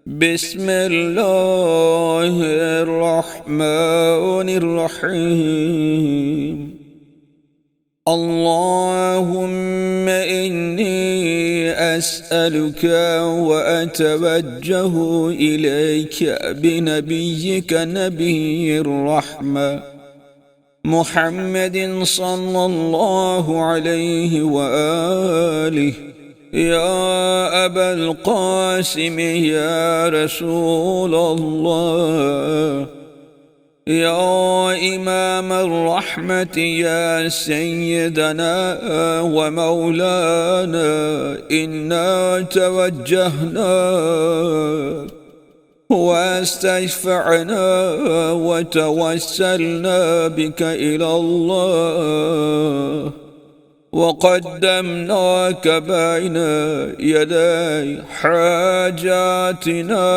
بسم الله الرحمن الرحيم. اللهم إني أسألك وأتوجه إليك بنبيك نبي الرحمة محمد صلى الله عليه وآله، يا أبا القاسم يا رسول الله، يا إمام الرحمة يا سيدنا ومولانا، إنا توجهنا واستشفعنا وتوسلنا بك إلى الله، وقدمناك بين يدي حاجاتنا،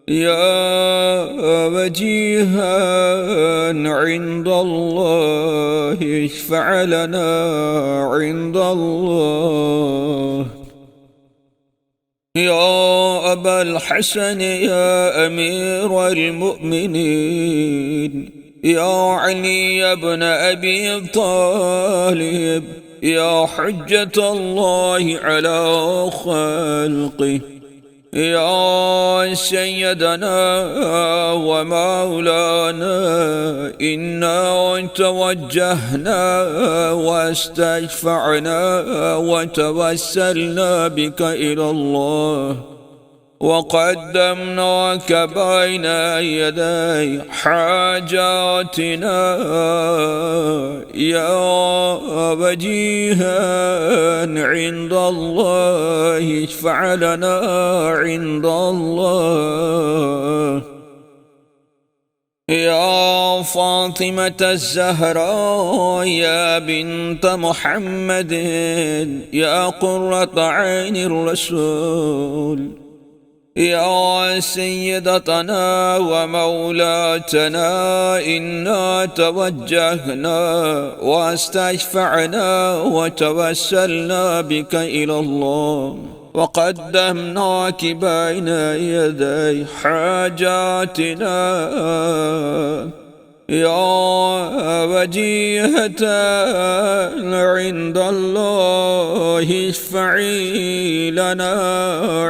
يا وجيها عند الله اشفع لنا عند الله. يا أبا الحسن يا أمير المؤمنين، يا علي بن أبي طالب، يا حجة الله على خلقه، يا سيدنا ومولانا، إنا توجهنا واستشفعنا وتوسلنا بك إلى الله، وقدمناك بين يدي حاجاتنا، يا وجيها عند الله اشفع لنا عند الله. يا فاطمة الزهراء يا بنت محمد، يا قرة عين الرسول، يا سيدتنا ومولاتنا، إنا توجهنا واستشفعنا وتوسلنا بك إلى الله، وقدمناك بين يدي حاجاتنا، يا وجيهة عند الله اشفعي لنا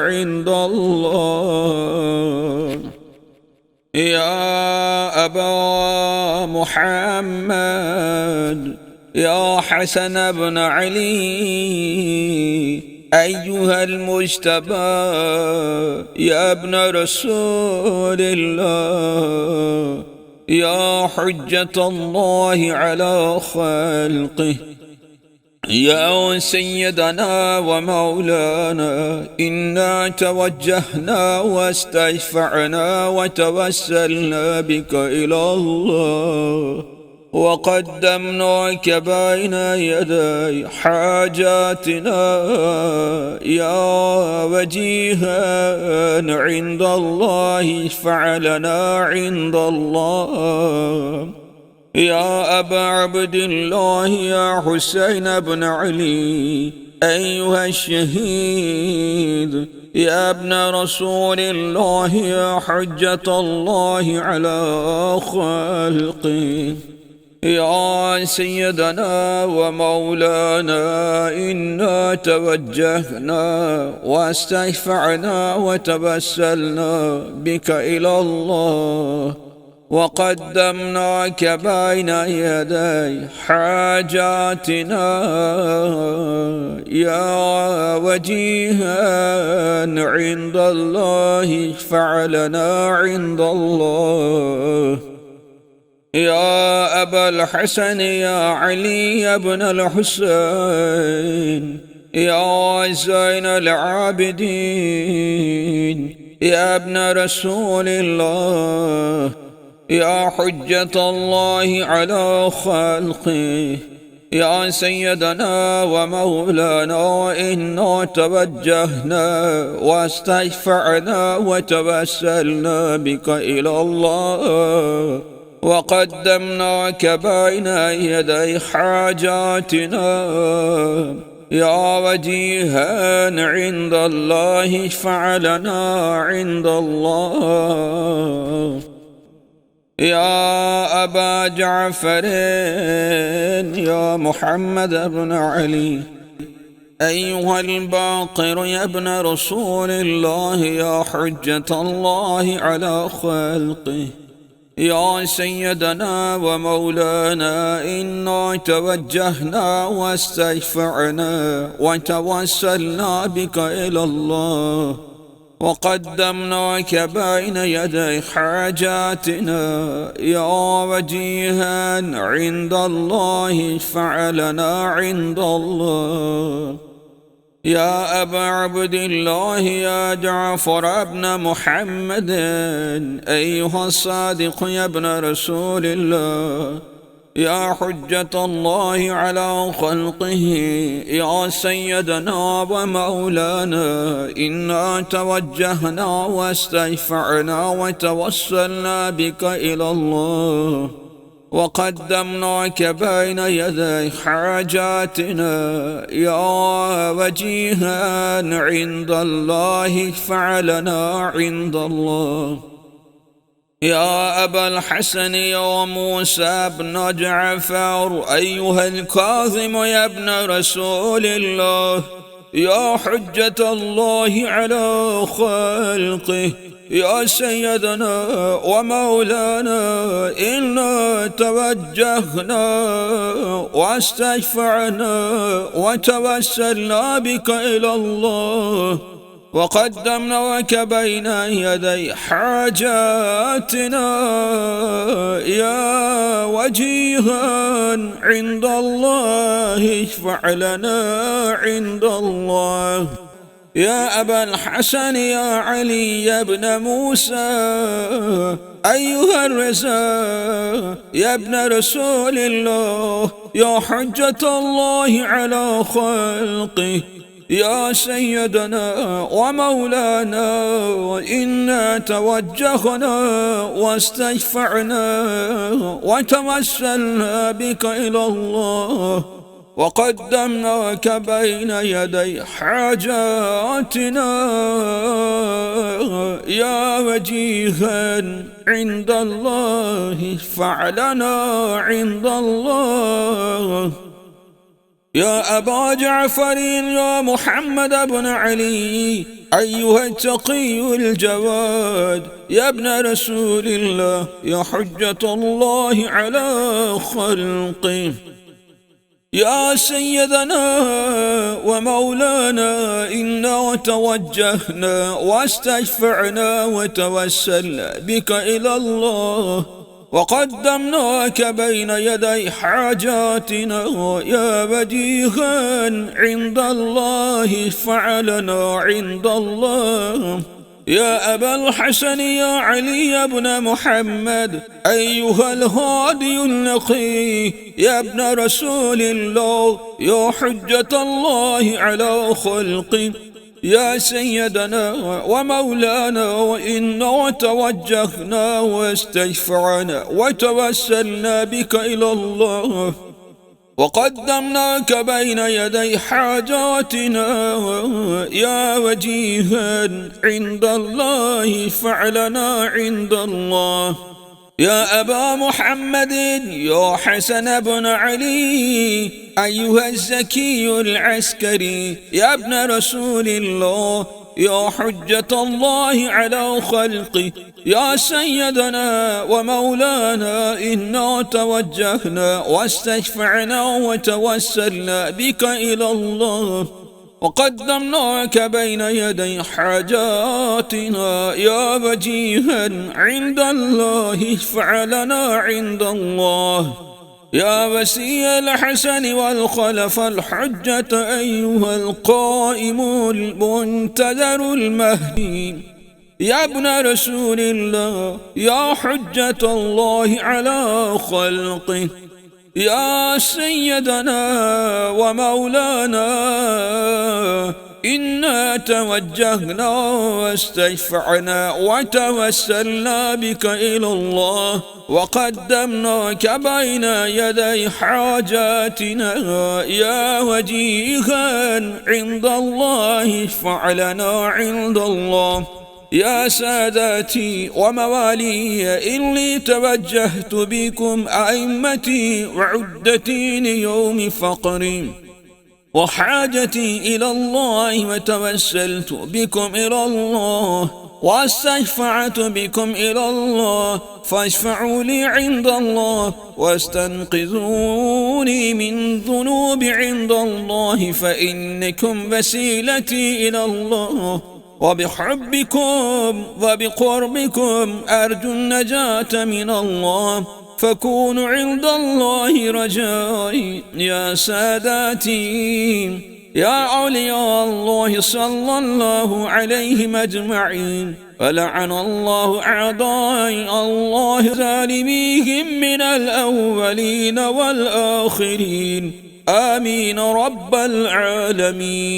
عند الله. يا أبا محمد يا حسن بن علي، أيها المجتبى يا ابن رسول الله، يا حجة الله على خلقه، يا سيدنا ومولانا، إنا توجهنا واستشفعنا وتوسلنا بك إلى الله، وقدمناك بين يدي حاجاتنا، يا وجيها عند الله اشفع لنا عند الله. يا أبا عبد الله يا حسين بن علي، أيها الشهيد، يا ابن رسول الله، يا حجة الله على خلقه، يا سيدنا ومولانا، إنا توجهنا واستشفعنا وتوسلنا بك إلى الله، وقدمناك بين يدي حاجاتنا، يا وجيها عند الله اشفع لنا عند الله. يا أبا الحسن يا علي بن الحسين، يا زين العابدين، يا ابن رسول الله، يا حجة الله على خلقه، يا سيدنا ومولانا، إنا توجهنا واستشفعنا وتوسلنا بك إلى الله، وقدمناك بين يدي حاجاتنا، يا وجيها عند الله اشفع لنا عند الله. يا أبا جعفر يا محمد بن علي أيها الباقر يا ابن رسول الله يا حجة الله على خلقه. يا سيدنا ومولانا إنا توجهنا واستشفعنا وتوسلنا بك إلى الله وقدمناك بين يدي حاجاتنا. يا وجيها عند الله اشفع لنا عند الله. يا أبا عبد الله يا جعفر ابن محمد أيها الصادق يا ابن رسول الله يا حجة الله على خلقه. يا سيدنا ومولانا إنا توجهنا واستشفعنا وتوسلنا بك إلى الله وقدمناك بين يدي حاجاتنا. يا وجيها عند الله اشفع لنا عند الله. يا أبا الحسن يا موسى بن جعفر أيها الكاظم يا ابن رسول الله يا حجة الله على خلقه. يا سيدنا ومولانا إنا توجهنا واستشفعنا وتوسلنا بك إلى الله وقدمناك بين يدي حاجاتنا. يا وجيها عند الله اشفع لنا عند الله. يا أبا الحسن يا علي يا ابن موسى أيها الرزاق يا ابن رسول الله يا حجة الله على خلقه. يا سيدنا ومولانا إنا توجهنا واستشفعنا وتوسلنا بك إلى الله وقدمناك بين يدي حاجاتنا. يا وجيها عند الله اشفع لنا عند الله. يا أبا جعفر يا محمد بن علي أيها التقي الجواد يا ابن رسول الله يا حجة الله على خلقه. يا سيدنا ومولانا إنا توجهنا واستشفعنا وتوسلنا بك إلى الله وقدمناك بين يدي حاجاتنا. يا وجيها عند الله اشفع لنا عند الله. يا أبا الحسن يا علي بن محمد أيها الهادي النقي يا ابن رسول الله يا حجة الله على خلقه. يا سيدنا ومولانا وإنا توجهنا واستشفعنا وتوسلنا بك إلى الله وقدمناك بين يدي حاجاتنا. يا وجيها عند الله اشفع لنا عند الله. يا أبا محمد يا حسن بن علي أيها الزكي العسكري يا ابن رسول الله يا حجة الله على خلقه. يا سيدنا ومولانا إنا توجهنا واستشفعنا وتوسلنا بك إلى الله وقدمناك بين يدي حاجاتنا. يا وجيها عند الله اشفع لنا عند الله. يا وسي الحسن والخلف الحجة أيها القائم المنتظر المهدي يا ابن رسول الله يا حجة الله على خلقه. يا سيدنا ومولانا إنا توجهنا واستشفعنا وتوسلنا بك إلى الله وقدمناك بين يدي حاجاتنا يا وجيها عند الله اشفع لنا عند الله. يا ساداتي وموالي إني توجهت بكم أئمتي وعدتي ليوم فقري وحاجتي إلى الله وتوسلت بكم إلى الله واستشفعت بكم إلى الله فاشفعوا لي عند الله واستنقذوني من ذنوب عند الله فإنكم وسيلتي إلى الله وبحبكم وبقربكم أرجو النجاة من الله فكونوا عند الله رجائي. يا ساداتي يا أولياء الله صلى الله عليهم أجمعين ولعن الله أعداء الله ظالميهم من الأولين والآخرين آمين رب العالمين.